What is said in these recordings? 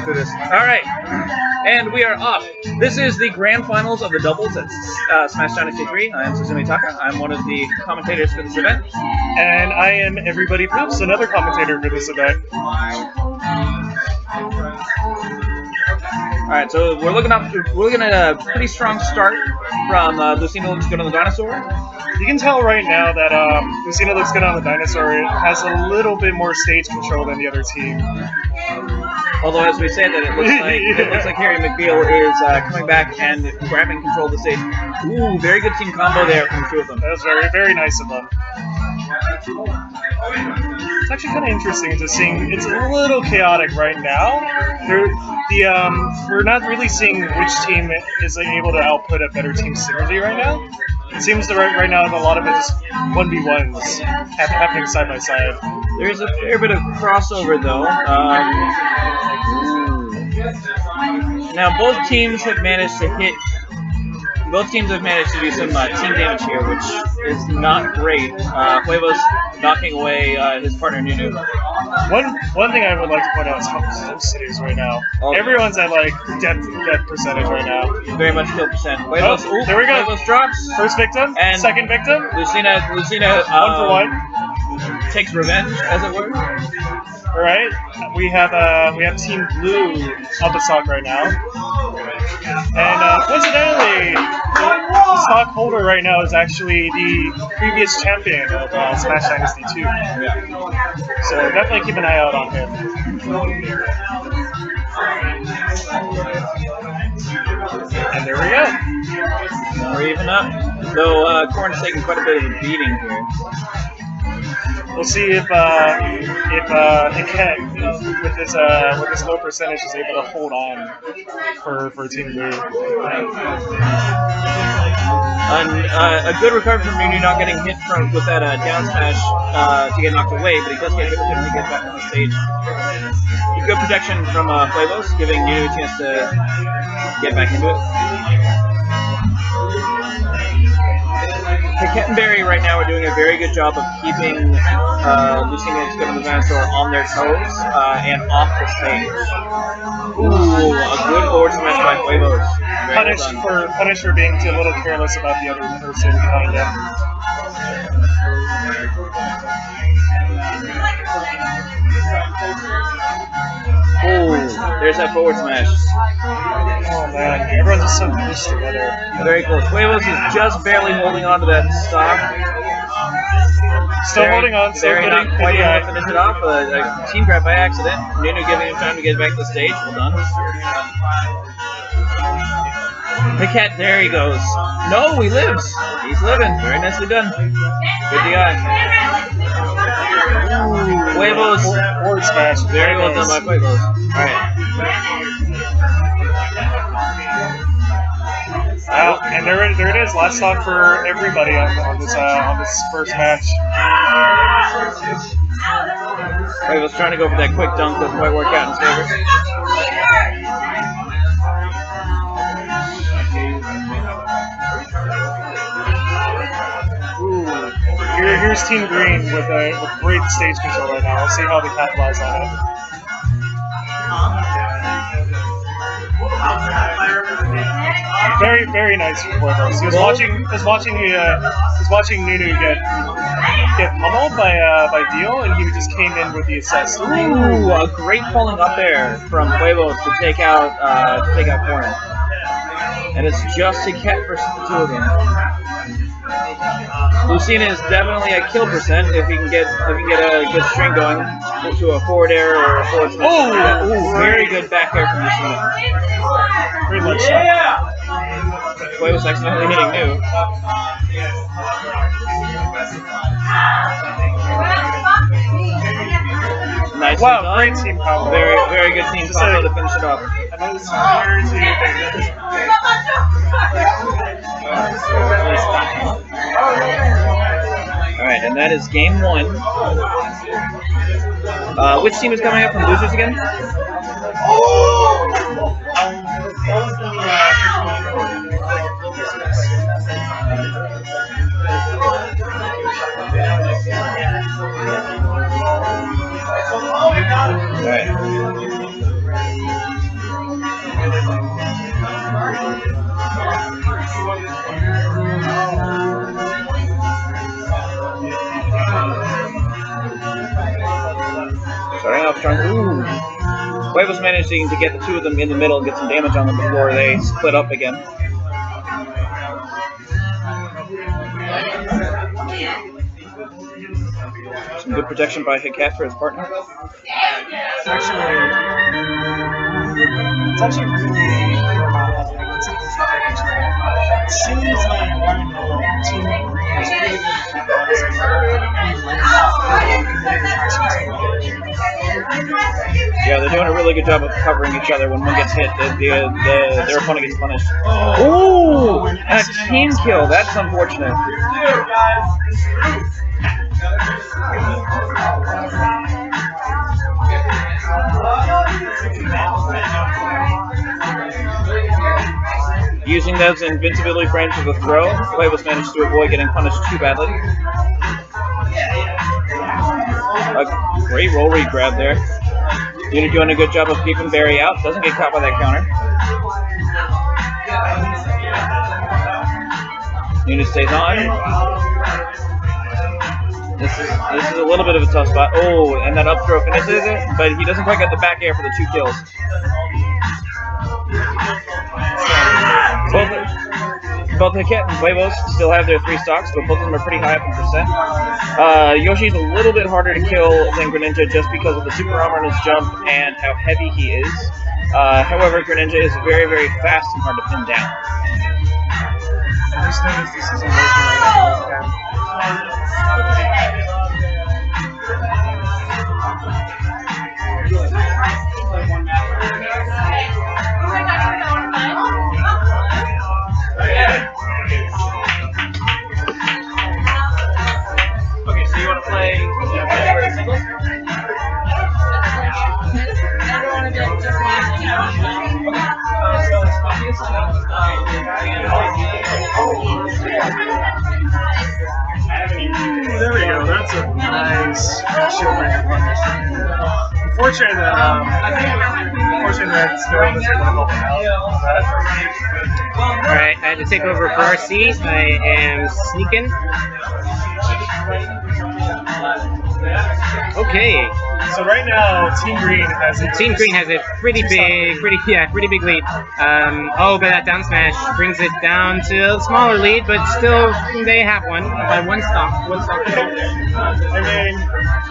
you through this. Alright, and we are off. This is the grand finals of the doubles at Smash Dynasty 3. I am Suzumi Taka. I'm one of the commentators for this event. And I am Everybody Poops, another commentator for this event. Alright, so we're looking at a pretty strong start from Lucina Looks Good on the Dinosaur. You can tell right now that Lucina Looks Good on the Dinosaur. It has a little bit more stage control than the other team. Although, as we say that, it looks like Harry McBeal is coming back and grabbing control of the stage. Ooh, very good team combo there from the two of them. That was very, very nice of them. It's actually kind of interesting to seeing. It's a little chaotic right now. We're not really seeing which team is able to output a better team synergy right now. It seems that right now a lot of it is 1v1s happening side by side. There's a fair bit of crossover though. Now both teams have managed to hit. Both teams have managed to do some team damage here, which is not great. Huevos knocking away his partner Nunu. One thing I would like to point out is how close it is right now. Oh, everyone's at like death percentage right now. Very much kill percent. Huevos, oh, there we go. Huevos drops. First victim. And second victim. Lucina. 1 for 1. Takes revenge, as it were. All right, we have Team Blue on the stock right now, and coincidentally, the stock holder right now is actually the previous champion of Smash Dynasty 2. Yeah. So definitely keep an eye out on him. And there we go. We're even up. Though Corn's taking quite a bit of a beating here. We'll see if Hiket with this low percentage is able to hold on for Team Blue. A good recovery from Nunu not getting hit with that down smash to get knocked away, but he does get hit with it when he gets back on the stage. Good protection from Huevos, giving Nunu a chance to get back into it. Hiket and Barry right now are doing a very good job of keeping Lucina Looks Good on the Dinosaur on their toes and off the stage. Ooh, a good forward smash by Huevos. Punished for being a little careless about the other person behind him. Ooh, there's that forward smash. Oh man, everyone's just so close together. Very close. Huevos is just barely holding on to that stock. Still holding on, still not quite able to finish it off. A team grab by accident. Nunu giving him time to get back to the stage. Well done. Hiket, there he goes. No, he lives. He's living. Very nicely done. Good DI. Huevos. Forward smash. Very well done by Huevos. Alright. And there it is. Last stock for everybody on this first match. Huevos trying to go for that quick dunk, doesn't quite work out in his favor. Here's Team Green with great stage control right now. We'll see how they capitalize on it. Very, very nice performance. He was watching Nunu get pummeled by Deal, and he just came in with the assist. Ooh, a great pulling up there from Huevos to take out Corn. And it's just Hiket versus the two of them. Lucina is definitely at kill percent if he can get a good string going to a forward air or a forward smash. Oh, very good back air from Lucina. Great leg shot. Huevos accidentally hitting New. Nice. Wow, great team combo. Very good team combo to finish it off. Alright, and that is game 1. Which team is coming up from losers again? Alright. Starting off strong. Ooh. Huevos managing to get the two of them in the middle and get some damage on them before they split up again. Some good protection by Hikat for his partner. It's actually really it seems like team is pretty Yeah, they're doing a really good job of covering each other. When one gets hit, their opponent gets punished. Ooh! A team kill. That's unfortunate. Using those invincibility frames for the throw, Huevos managed to avoid getting punished too badly. A great roll read grab there. Unit doing a good job of keeping Barry out. Doesn't get caught by that counter. Unit stays on. This is a little bit of a tough spot. Oh, and that up throw finishes it, but he doesn't quite get the back air for the 2 kills. Both Hikat and Huevos still have their 3 stocks, but both of them are pretty high up in percent. Yoshi's a little bit harder to kill than Greninja just because of the super armor on his jump and how heavy he is. However, Greninja is very, very fast and hard to pin down. I just noticed this is a Okay, so you want to play singles? There we go. That's a nice shield breaker punish. Unfortunate that Snow doesn't want to help him out. Alright, I had to take over for RC. I am sneaking. Okay. So right now, Team Green has a pretty big lead. Oh, but that down smash brings it down to a smaller lead, but still they have one by one stock. And then,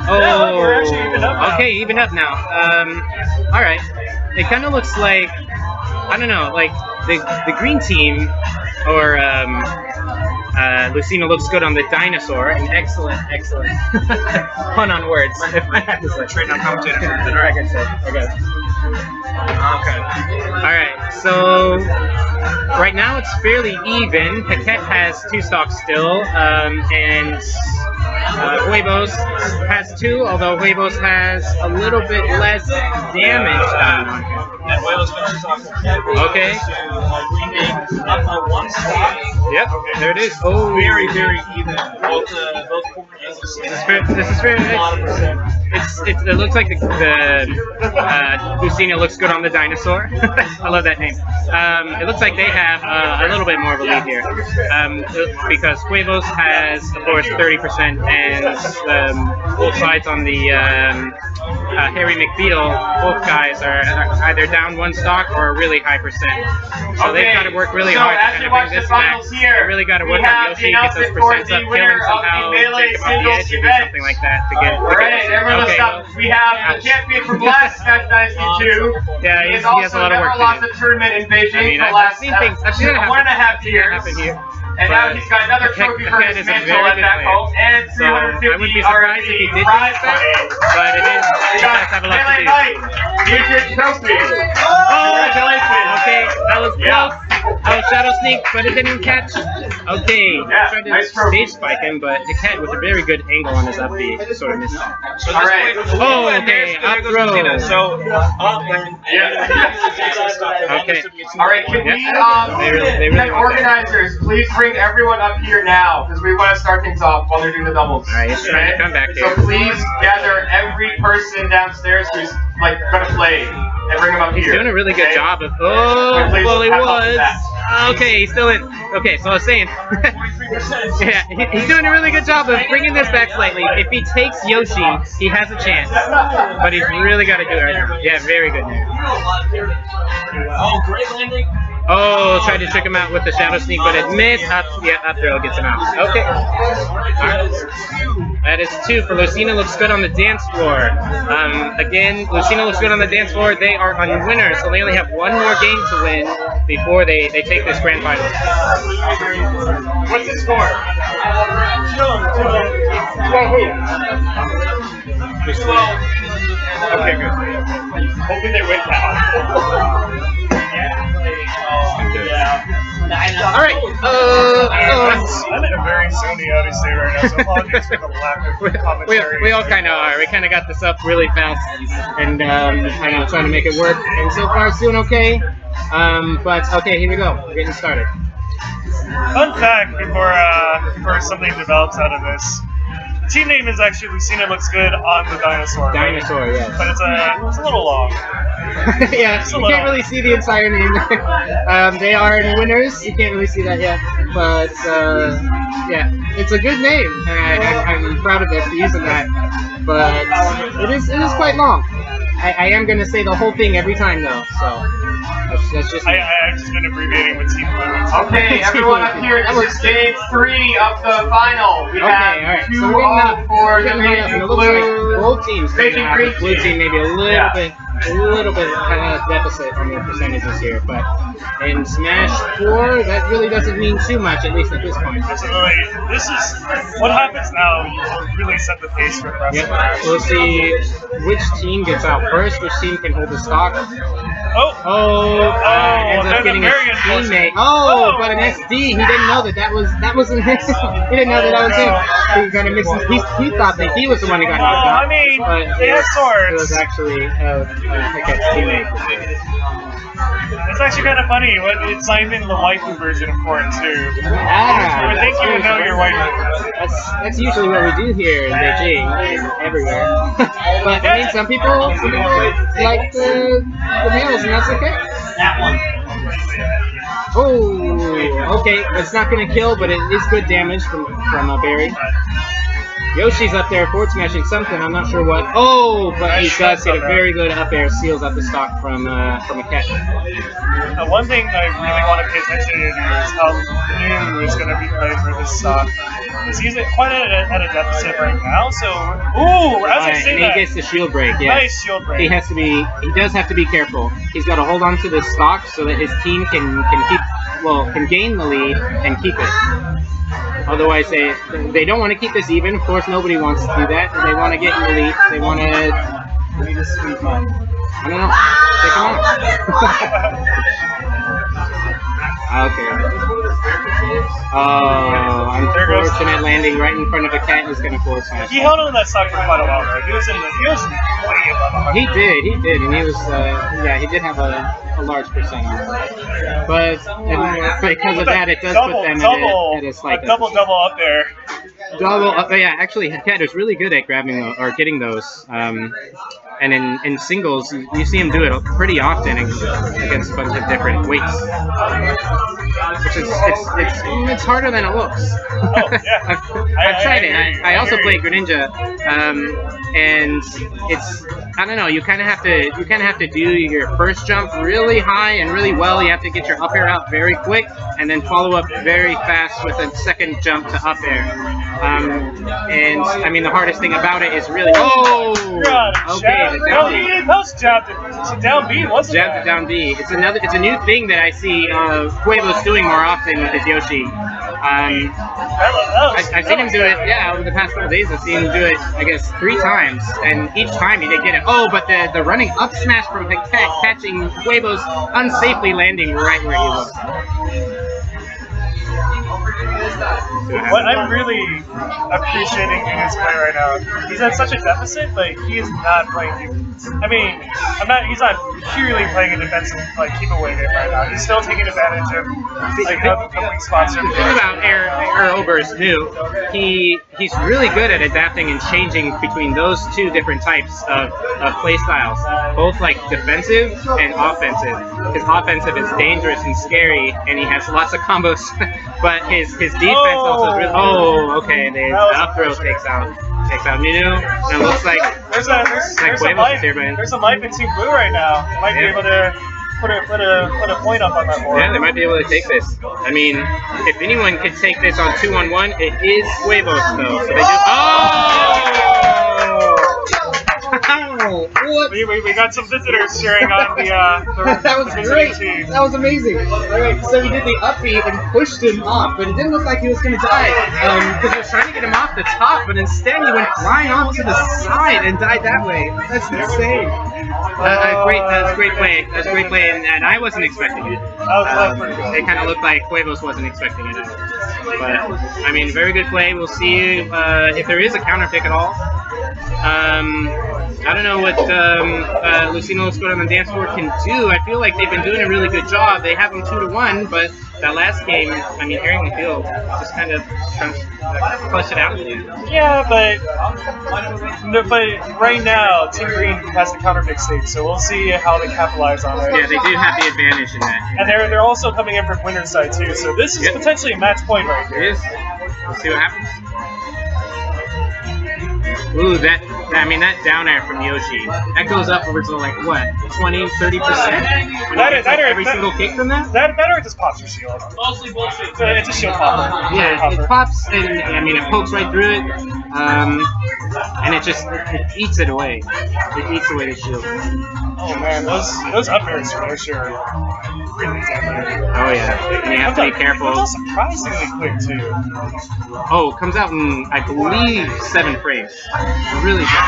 we're actually even up now. Okay, even up now. All right. It kind of looks like, I don't know, like the green team or Lucina looks good on the dinosaur. An excellent pun on words. If I had to say. Trading on commentator for the Dragon set. Okay. Okay. Alright, so right now it's fairly even. Hikat has 2 stocks still, and Huevos has 2, although Huevos has a little bit less damage done on him. And Huevos finishes off. Okay. Up on 1 stock. Yep, there it is. Oh, Very, very even. Both corners. This is fair. It looks like the Lucina looks good on the dinosaur. I love that name. It looks like they have a little bit more of a lead here, because Huevos has, of course, 30%, and both sides on the Harry McBeal, both guys are either down 1 stock or a really high percent. So they've got to work really hard to kind of bring this back. They really got to work on Yoshi, get those percents up, kill him somehow, take him off the edge, or do something like that to get. Everyone stop. We have the champion from last Smash Dynasty 2. Yeah, he has a lot of work never lost to a tournament in Beijing for the I've last seen things. I've seen it happen. 1.5 years. Happen here. And now he's got another trophy for his mantle at back home, and 350 I wouldn't be surprised if he did prize that, money. but it is. He does have a lot to do. Future trophy. Congratulations. Okay, that was close. I was shadow sneak, but it didn't catch. Okay, Yeah, tried to nice trophy. stage spike him, but the cat with a very good angle on his up B sort of missed that. All right. Oh, okay, up throw. So, up and Okay. All right, can we, They really want that. organizers, please bring everyone up here now, because we want to start things off while they're doing the doubles. All right, he's trying to come back So here. please gather every person downstairs who's gonna play and bring them up He's here. doing a really good Okay? job of. Oh, Please well, he have fun with was. that. Okay, he's still in. Okay, so I was saying, yeah, he's doing a really good job of bringing this back slightly. If he takes Yoshi, he has a chance, but he's really got to do it right now. Yeah, very good. Oh, great landing. Oh, tried to trick him out with the shadow sneak, but it missed. Up throw gets him out. Okay. That is 2 for Lucina. Looks good on the dance floor. Again, Lucina looks good on the dance floor. They are on winners, so they only have 1 more game to win before they take this grand final. What's the score? Okay, good. Hopefully they win now. Alright, I'm in a very Sony-outy state right now, so apologies for the lack of commentary. we all kind of are. We kind of got this up really fast, and I know, trying to make it work. And so far, it's doing okay. But okay, here we go. We're getting started. Fun fact before something develops out of this. The team name is actually Lucina Looks Good on the dinosaur. Dinosaur, yes. But it's a little long. Yeah, you can't really see the entire name. They are winners. You can't really see that yet, but yeah, it's a good name, and I'm proud of it for using that. But it is quite long. I am gonna say the whole thing every time though, so that's just. I've just been abbreviating with Team Blue. Okay, everyone up here. This is game 3 of the final. We have all right. 2 So we're getting up. for the Beijing Blue. Both teams. Beijing Green Blue team maybe a little bit kind of deficit on their percentages here, but in Smash 4, that really doesn't mean too much, at least at this point. This is what happens now. You really set the pace for the rest of the match. We'll see which team gets out first, which team can hold the stock. Ends up getting his teammate. But an SD. He didn't know that wasn't him. He didn't know that was him. He got a mix. He thought that he was the one who got knocked out. I mean, but they have swords. It was actually Hiccups' teammate. It's actually kind of funny. It's not even the waifu version of Corn too. Ah, I think you would know your waifu. That's usually what we do here in Beijing and everywhere. But I mean, some people like the males, and that's okay. Oh, okay. It's not gonna kill, but it is good damage from Barry. Yoshi's up there forward smashing something, I'm not sure what. Oh, but he does get a very good up air, seals out the stock from a catch. One thing I really want to pay attention to is how New is going to be playing for this stock. Because he's quite at a deficit right now, so... Ooh, as I say that... he gets the shield break, yeah. Nice shield break. He does have to be careful. He's got to hold on to this stock so that his team can gain the lead and keep it. Otherwise, they don't want to keep this even. Of course, nobody wants to do that. They want to get in the lead. They want to... I don't know. Take him out. Okay. Oh, unfortunate landing right in front of a cat is going to force smash. He held on to that stock for quite a while, right? He was way above 100. He did, and he was, he did have a large percent on it. But because of that, it does put them at a slight double up there. Yeah, actually, Cat is really good at grabbing or getting those. And in singles, you see him do it pretty often against a bunch of different weights. Which it's harder than it looks. Oh, yeah. I've tried it. I also played Greninja, and it's, I don't know. You kind of have to do your first jump really high and really well. You have to get your up air out very quick, and then follow up very fast with a second jump to up air. And I mean, the hardest thing about it is really okay. He post jabbed it to down B, wasn't it? Jabbed it down B. It's a new thing that I see Quavo's doing more often with his Yoshi. I've seen him do it, over the past couple days. I've seen him do it, I guess, 3 times, and each time he did get it. Oh, but the running up smash from the cat catching Quavo's unsafely landing right where he was. What I'm really appreciating in his play right now, he's at such a deficit, but he is not playing I mean, he's not purely playing a defensive, like, keep away game right now. He's still taking advantage of, like, the weak spots. The thing about Air Ober's new, he's really good at adapting and changing between those two different types of play styles, both like defensive and offensive. His offensive is dangerous and scary, and he has lots of combos, but his defense also is really, okay, the up throw takes out Nunu, and it looks like there's a life in Team Blue right now. They might be able to put a point up on that board. Yeah, they might be able to take this. I mean, if anyone could take this on 2-on-1, it is Huevos though. So they do. What? We got some visitors cheering on the that was great. Team. That was amazing. Alright, so he did the up B and pushed him off, but it didn't look like he was going to die because he was trying to get him off the top, but instead he went flying off to the side and died that way. That's insane. That's great play. That's great play, and I wasn't expecting it. It kind of looked like Huevos wasn't expecting it. But I mean, very good play. We'll see if there is a counter pick at all. I don't know what Lucino Squad on the dance floor can do. I feel like they've been doing a really good job. They have them 2-1, but that last game, I mean, Herring and Field just kind of flush it out. Yeah, but right now, Team Green has the counter pick stage, so we'll see how they capitalize on it. Yeah, they do have the advantage in that. And they're also coming in from winner's side too, so this is potentially a match point right here. It is. We'll see what happens. Ooh, that down air from Yoshi, that goes up over to like what, 20, 30%? Every single kick from that? That or it just pops your shield. Mostly bullshit. It's a shield popper. Yeah, it pops and I mean it pokes right through it, and it eats it away. It eats away the shield. Oh man, those up airs for sure. Really deadly. Oh yeah, and you have to be careful. It's all surprisingly quick too. Oh, it comes out in I believe 7 frames. Really fast.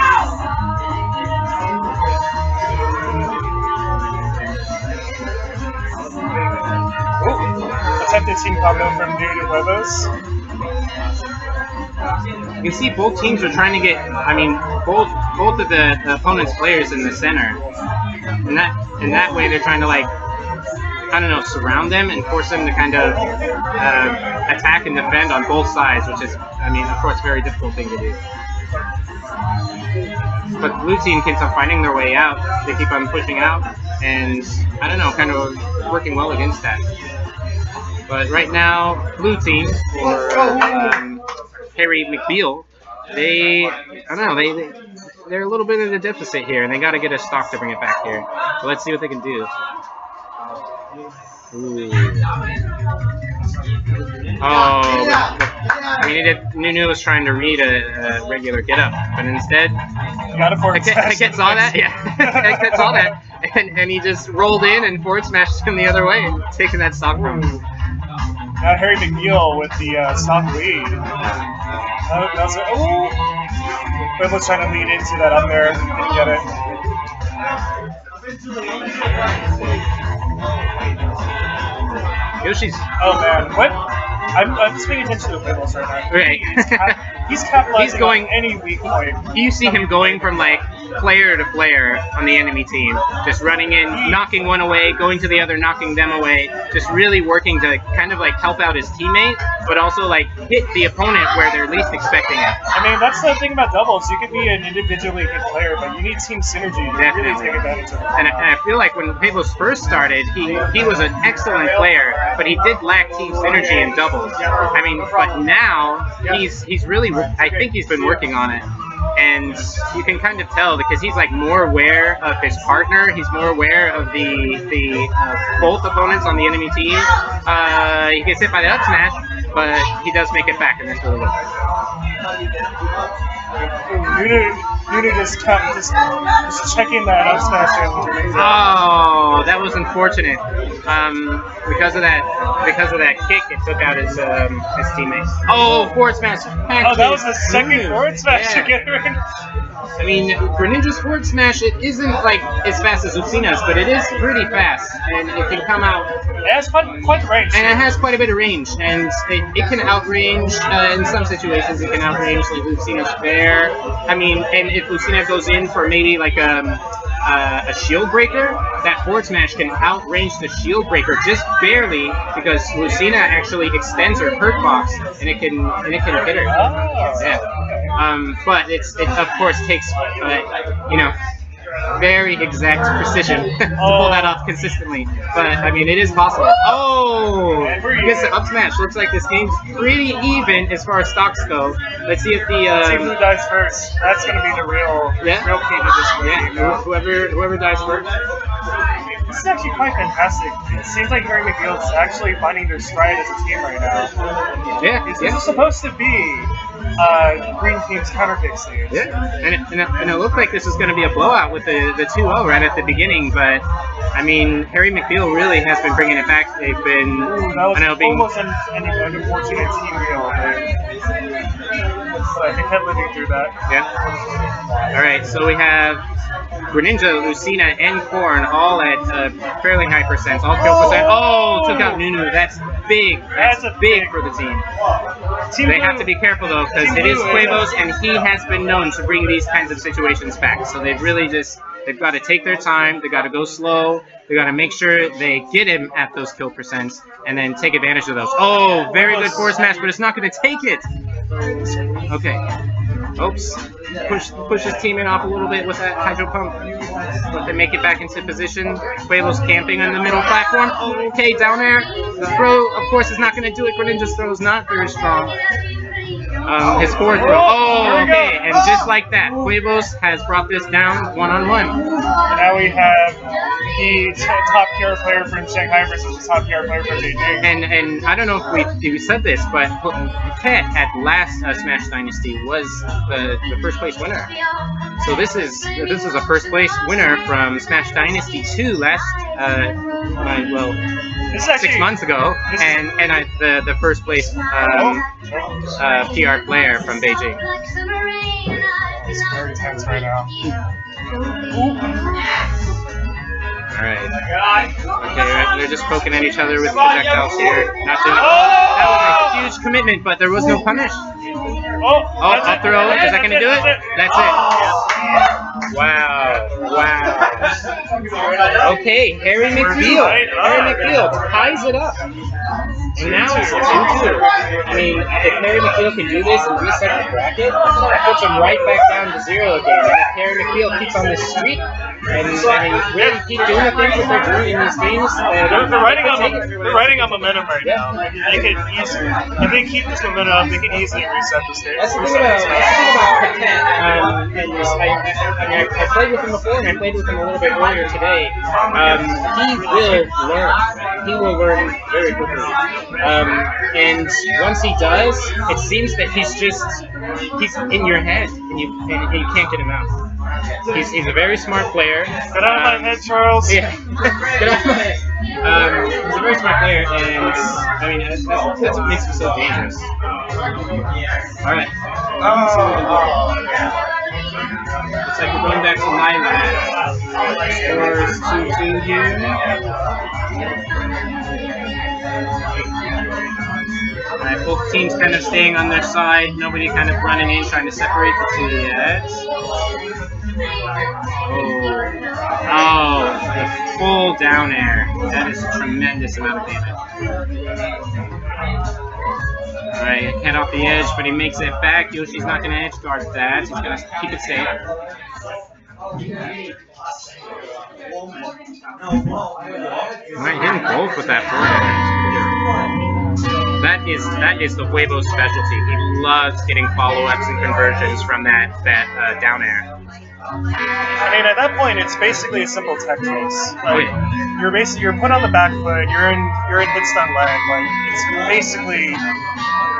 Attempted team combo from Dude and Huevos. You can see both teams are trying to get, I mean, both of the opponent's players in the center. And that way they're trying to, like, I don't know, surround them and force them to kind of attack and defend on both sides, which is, I mean, of course, a very difficult thing to do. But blue team keeps on finding their way out. They keep on pushing out, and I don't know, kind of working well against that. But right now, blue team, or Harry McBeal, they're a little bit in a deficit here, and they got to get a stock to bring it back here. So let's see what they can do. Ooh. Oh, Nunu was trying to read a regular get up, but instead, Heket saw that, Heket saw that, and he just rolled in and forward smashed him the other way, taking that stock from him. Now Harry McNeil with the stock lead. Quibble's trying to lead into that up there, didn't get it. Yoshi's. Oh man, what? I'm just paying attention to the Quibbles right now. Right. He's capitalizing on any weak point. You see him going from like player to player on the enemy team, just running in, knocking one away, going to the other, knocking them away, just really working to kind of like help out his teammate, but also like hit the opponent where they're least expecting it. I mean, that's the thing about doubles. You can be an individually good player, but you need team synergy to really take advantage of it. And I feel like when Pablos first started, he was an excellent player, but he did lack team synergy in doubles. I mean, but now he's really, I think he's been working on it. And you can kind of tell because he's like more aware of his partner. He's more aware of the both opponents on the enemy team. He gets hit by the up smash, but he does make it back, and that's really good. Nunu just checking that up smash. Oh, that was unfortunate. Because of that kick, it took out his teammates. Oh, forward smash! Oh, that was the second forward smash to get her in. I mean, Greninja's forward smash, it isn't like as fast as Lucina's, but it is pretty fast, and it can come out. It has quite the range. And it has quite a bit of range, and it can outrange, in some situations, it can outrange like Lucina's Fair. I mean, and if Lucina goes in for maybe like a shield breaker, that forward smash can outrange the shield breaker just barely because Lucina actually extends her hurt box and it can hit her. Oh. Yeah. But it of course takes very exact precision to pull that off consistently. But I mean, it is possible. Oh, gets the up smash. Looks like this game's pretty even as far as stocks go. Let's see if the see who dies first. That's gonna be the real key to this game. Yeah, whoever dies first. This is actually quite fantastic. It seems like Harry McNeil's actually finding their stride as a team right now. Yeah, This is supposed to be Green Team's counterpick stage. Yeah, and it looked like this was going to be a blowout with the 2-0 right at the beginning, but I mean, Harry McNeil really has been bringing it back. They've been, that was almost an unfortunate team deal. But they kept living through that. Yeah. All right, so we have Greninja, Lucina, and Korn all at fairly high percents, all kill percent. Oh, took out Nunu. That's big. That's big for the team. They have to be careful though, because it is Quavos, and he has been known to bring these kinds of situations back. So they've really they've got to take their time. They've got to go slow. They've got to make sure they get him at those kill percents, and then take advantage of those. Oh, very good forward smash, but it's not going to take it. Okay. Oops. Push his team in off a little bit with that hydro pump. Let them make it back into position. Quavo's camping on the middle platform. Oh, okay, down there. The throw, of course, is not going to do it. Greninja's throw is not very strong. His forward throw. Oh, okay. And just like that, Quavos has brought this down one-on-one. Now we have the top tier player from Shanghai versus the top tier player from Beijing. And I don't know if we said this, but Pet at last Smash Dynasty was the first place winner. So this is a first place winner from Smash Dynasty 2 last 6 months ago, and the first place PR player from Beijing. It's very tense right now. Alright. Okay, they're just poking at each other with projectiles here. Not doing that was a huge commitment, but there was no punish. Up throw. Is that going to do it? That's it. Wow. Okay, Harry McNeil. Ties it up. And now it's 2-2. I mean, if Harry McNeil can do this and reset the bracket, that puts him right back down to 0 again. And if Harry McNeil keeps on this streak, and really keep doing the things that they're doing in these games, they're riding on momentum right now. If they keep this momentum up, they can easily reset the stage. That's the thing about Patet. I played with him before, and I played with him a little bit earlier today. He will learn. He will learn very quickly. And once he does, it seems that he's in your head, and you can't get him out. He's a very smart player. Get out of my head, Charles. Yeah. Get out of my head. He's a very smart player, and I mean that's what makes him so dangerous. All right. Looks like we're going back to my lab. Scores 2-2 here. Alright, both teams kind of staying on their side. Nobody kind of running in, trying to separate the two yet. Oh, the full down air. That is a tremendous amount of damage. Alright, head off the edge, but he makes it back. Yoshi's not going to edge guard that. He's going to keep it safe. Alright, hitting both with that forward. That is the Weibo specialty. He loves getting follow-ups and conversions from that down air. I mean, at that point, it's basically a simple tech choice. Like, you're put on the back foot. You're in hit stun leg. Like, it's basically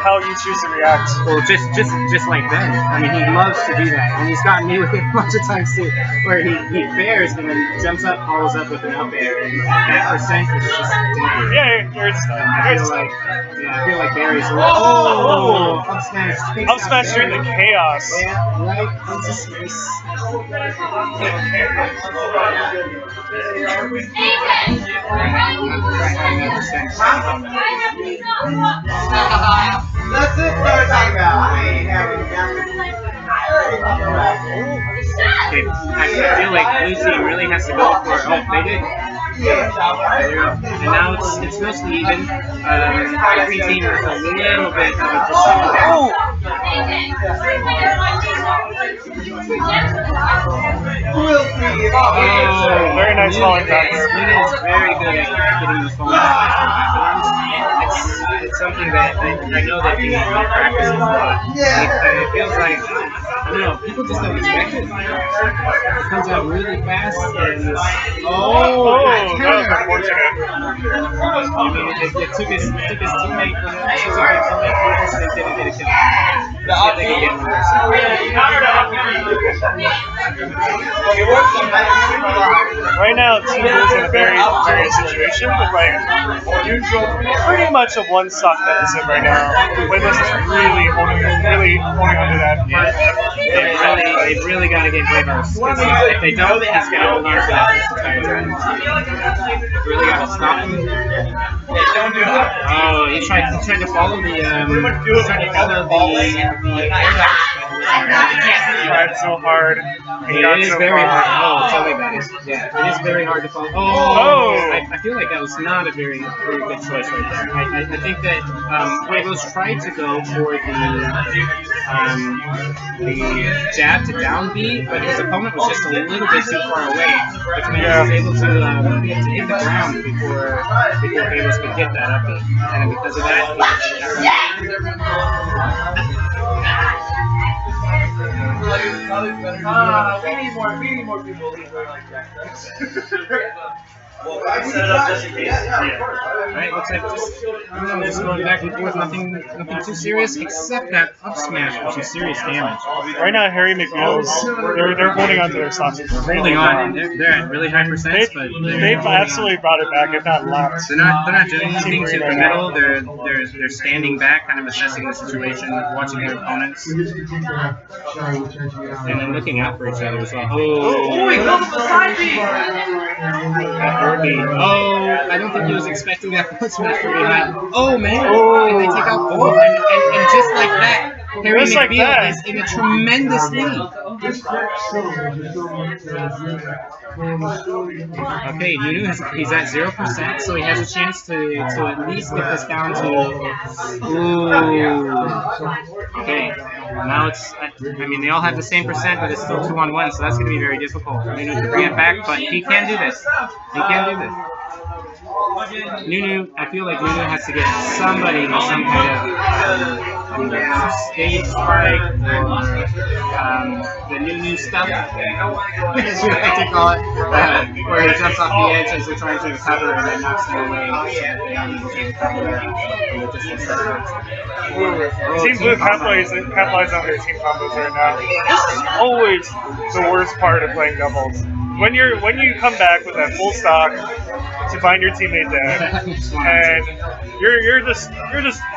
how you choose to react. Well, just like Ben. I mean, he loves to do that, and he's gotten me with it a bunch of times too, where he bears and then jumps up, follows up with an up air, and that percent is just ridiculous. Yeah, you're stunned. I feel like Barry's up smash. Up smash during the chaos. Yeah, right. It's just That's it. What we're talking about. Okay, I feel like blue team really has to go for it. Oh, they did. And now it's mostly even. Green team has a little bit of a percent. Oh! Oh, very nice falling back there. Luna is very good at getting those falling back. It's something that I know that he practices a lot. It feels like, I don't know, people just don't expect it. It comes out really fast and that was unfortunate. I mean, it took his teammate from the didn't get a kill. Right now, Team Blue is in a very serious situation with like pretty much a one-stock deficit right now. Windows is really holding onto that. Yeah. They've really got to get Huevos. If they don't, he's going to hold on to that. Really got to stop him. Oh, he tried to follow the He tried so hard. It is very hard. Oh, tell me about it. Yeah, it is very hard to follow. Oh! I feel like that was not a very good choice right there. I think that Huevos tried to go for the jab to down B, but his opponent was just a little bit too far away, which meant he was able to hit the ground before Huevos could get that up B. And because of that, we need more people like that. Well, I set it up just in case. Alright, looks like just going back and forth, nothing too serious, except that up smash, which is serious damage. Right now, Harry McNeil's, they're holding on to their stocks. Holding on, and they're at really high percents, but they've absolutely brought it back, if not left. They're not doing anything to the middle. They're standing back, kind of assessing the situation, watching their opponents, and then looking out for each other as well. Oh, he killed him beside me! Oh, I don't think he was expecting that front smash from behind. Oh man! And they take out both, and just like that, Harry McNeil is in a tremendous lead. Okay, Nunu he's at 0%, so he has a chance to at least get this down to. Ooh. Okay, now it's. I mean, they all have the same percent, but it's still 2-on-1, so that's going to be very difficult for Nunu to bring it back. But he can do this. He can do this. Nunu, I feel like Nunu has to get somebody with some kind of stage strike, the Nunu stuff, as we like to call it, where he jumps off the edge as they're trying to recover and then knocks them away. Team Blue capitalize on their team combos right now. This is always the worst part of playing doubles. When you come back with that full stock to find your teammate dead, and you're just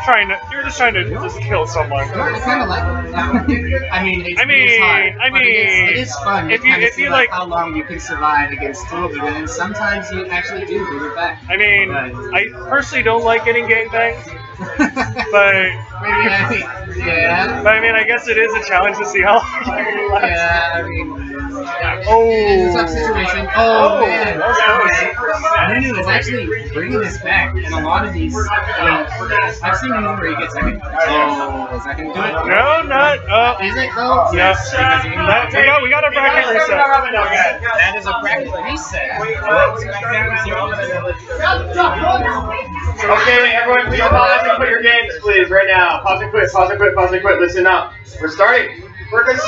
trying to kill someone. I kind of like it. I mean, it's hard, but it is fun. If you like how long you can survive against two of them, and sometimes you actually do bring it back. I mean, I personally don't like getting gangbanged, but yeah. But I mean, I guess it is a challenge to see how long you can last. Yeah, I mean. Oh, tough situation. Oh man, Nunu is actually bringing this back, and a lot of these. I mean, I've seen Nunu where he gets like, oh, is that gonna do it? No, not. Is it though? Yes. We got a bracket reset. That is a bracket reset. Okay, everyone, please pause and quit your games, please, right now. Pause and quit. Pause and quit. Pause and quit. Listen up. We're starting. We're gonna.